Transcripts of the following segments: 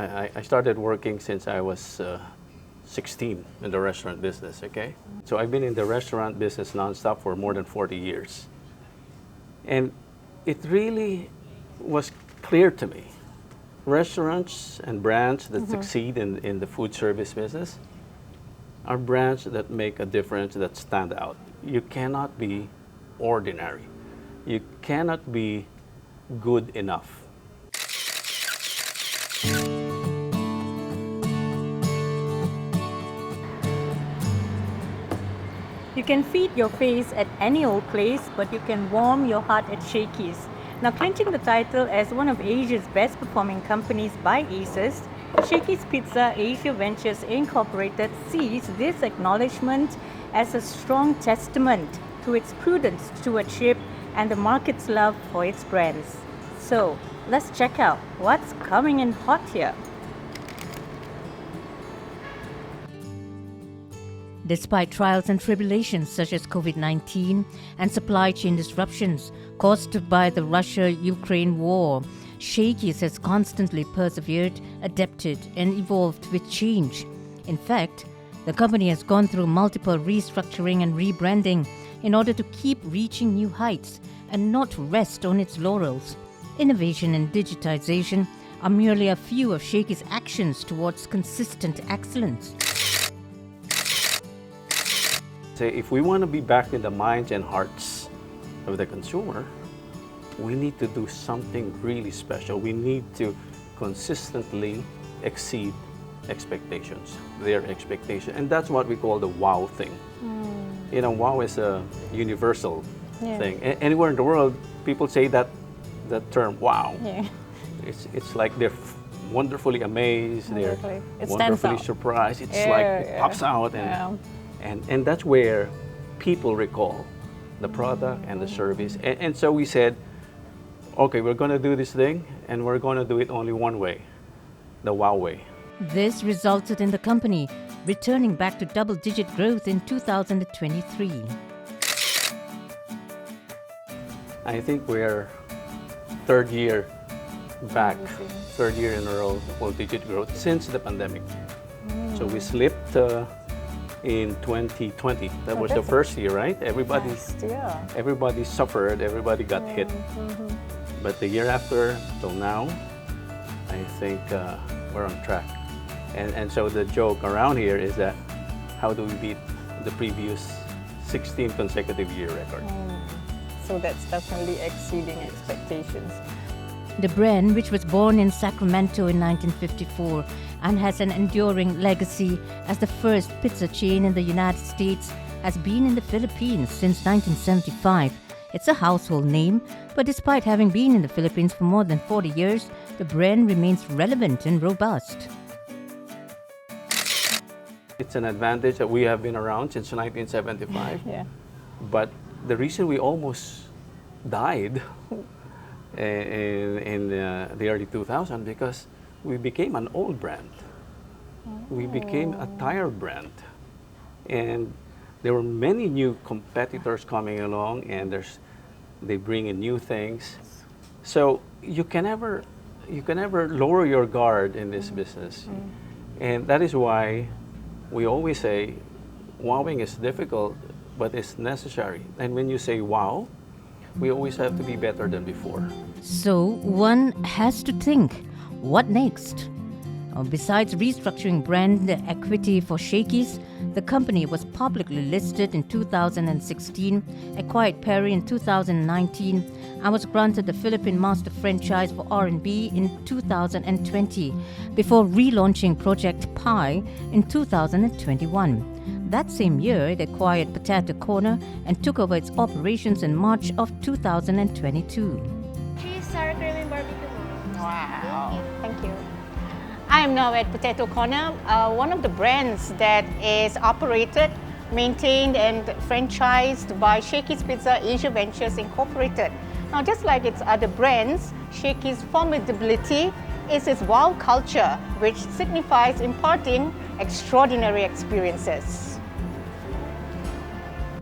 I started working since I was 16 in the restaurant business, okay? So I've been in the restaurant business nonstop for more than 40 years. And it really was clear to me. Restaurants and brands that succeed in the food service business are brands that make a difference, that stand out. You cannot be ordinary. You cannot be good enough. You can feed your face at any old place, but you can warm your heart at Shakey's. Now, clinching the title as one of Asia's best performing companies by ACES, Shakey's Pizza Asia Ventures Incorporated sees this acknowledgement as a strong testament to its prudent stewardship and the market's love for its brands. So, let's check out what's coming in hot here. Despite trials and tribulations such as COVID-19 and supply chain disruptions caused by the Russia-Ukraine war, Shakey's has constantly persevered, adapted, and evolved with change. In fact, the company has gone through multiple restructuring and rebranding in order to keep reaching new heights and not rest on its laurels. Innovation and digitization are merely a few of Shakey's actions towards consistent excellence. If we want to be back in the minds and hearts of the consumer, we need to do something really special. We need to consistently exceed expectations, their expectation. And that's what we call the wow thing. You know, wow is a universal thing. Anywhere in the world, people say that term, wow. Yeah. It's like they're wonderfully amazed, they're It wonderfully surprised. It's like it pops out. And that's where people recall the product and the service. And so we said, okay, we're going to do this thing, and we're going to do it only one way, the wow way. This resulted in the company returning back to double-digit growth in 2023. I think we're third year back, third year in a row, double-digit growth since the pandemic. So we slipped in 2020. That was the first year, right? Everybody suffered, everybody got hit. But the year after till now, I think we're on track. And so the joke around here is that how do we beat the previous 16 consecutive year record? So that's definitely exceeding expectations. The brand, which was born in Sacramento in 1954 and has an enduring legacy as the first pizza chain in the United States, has been in the Philippines since 1975. It's a household name, but despite having been in the Philippines for more than 40 years, the brand remains relevant and robust. It's an advantage that we have been around since 1975. But the reason we almost died in the early 2000s because we became an old brand. We became a tired brand. And there were many new competitors coming along, and they bring in new things. So you can never lower your guard in this business. And that is why we always say wowing is difficult, but it's necessary. And when you say wow, we always have to be better than before. So one has to think, what next? Besides restructuring brand equity for Shakey's, the company was publicly listed in 2016, acquired Perry in 2019, and was granted the Philippine Master Franchise for R&B in 2020, before relaunching Project Pi in 2021. That same year, it acquired Potato Corner and took over its operations in March of 2022. Cheese, sour cream, and barbecue. Wow, thank you. I am now at Potato Corner, one of the brands that is operated, maintained, and franchised by Shakey's Pizza Asia Ventures Incorporated. Now, just like its other brands, Shakey's formidability is its wow culture, which signifies imparting extraordinary experiences.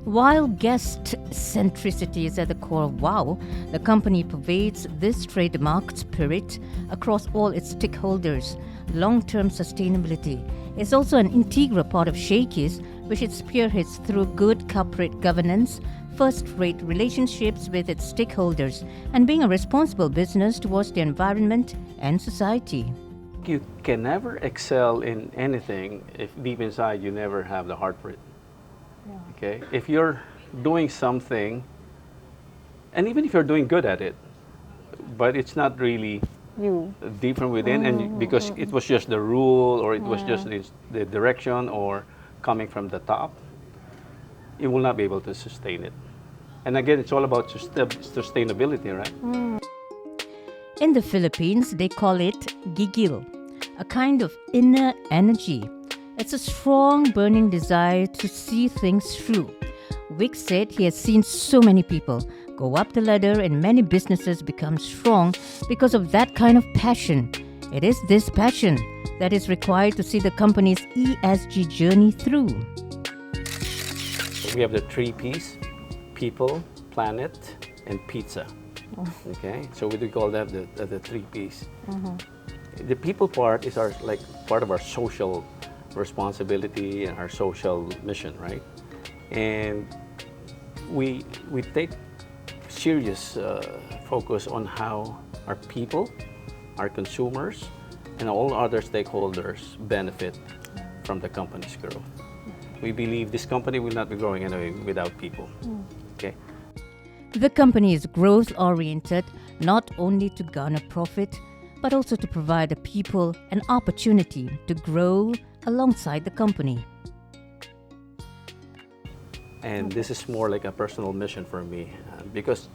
While guest centricity is at the core of WOW, the company pervades this trademark spirit across all its stakeholders. Long-term sustainability is also an integral part of Shakey's, which it spearheads through good corporate governance, first-rate relationships with its stakeholders, and being a responsible business towards the environment and society. You can never excel in anything if deep inside you never have the heart for it. Okay? If you're doing something, and even if you're doing good at it, but it's not really deep from within, and because it was just the rule, or it was just the direction, or coming from the top, you will not be able to sustain it. And again, it's all about sustainability, right? In the Philippines, they call it gigil, a kind of inner energy. It's a strong, burning desire to see things through. Wick said he has seen so many people go up the ladder and many businesses become strong because of that kind of passion. It is this passion that is required to see the company's ESG journey through. We have the 3 Ps: people, planet, and pizza. Okay, so we call that the 3 Ps. The people part is part of our social responsibility and our social mission, right? And we take serious focus on how our people, our consumers, and all other stakeholders benefit from the company's growth. We believe this company will not be growing anyway without people. Okay. The company is growth-oriented, not only to garner profit, but also to provide the people an opportunity to grow alongside the company. And this is more like a personal mission for me because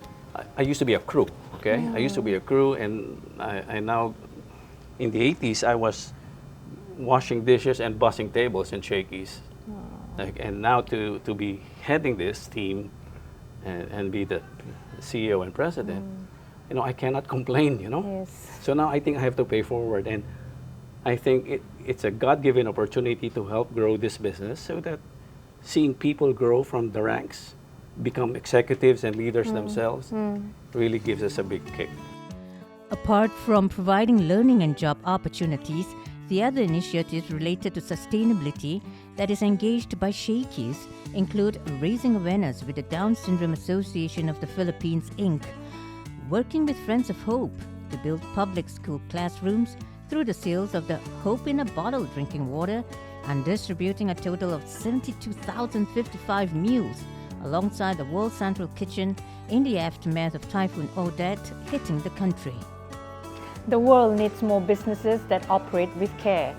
I used to be a crew, okay? I used to be a crew, and I now, in the 80s, I was washing dishes and bussing tables in Shakey's. And now to be heading this team and be the CEO and president, I cannot complain, Yes. So now I think I have to pay forward, and I think it's a God-given opportunity to help grow this business so that seeing people grow from the ranks, become executives and leaders themselves, really gives us a big kick. Apart from providing learning and job opportunities, the other initiatives related to sustainability that is engaged by Shakey's include raising awareness with the Down Syndrome Association of the Philippines, Inc., working with Friends of Hope to build public school classrooms through the sales of the Hope in a Bottle drinking water, and distributing a total of 72,055 meals alongside the World Central Kitchen in the aftermath of Typhoon Odette hitting the country. The world needs more businesses that operate with care.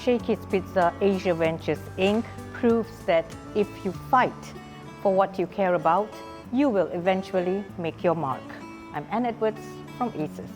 Shakey's Pizza Asia Ventures Inc. proves that if you fight for what you care about, you will eventually make your mark. I'm Ann Edwards from ACES.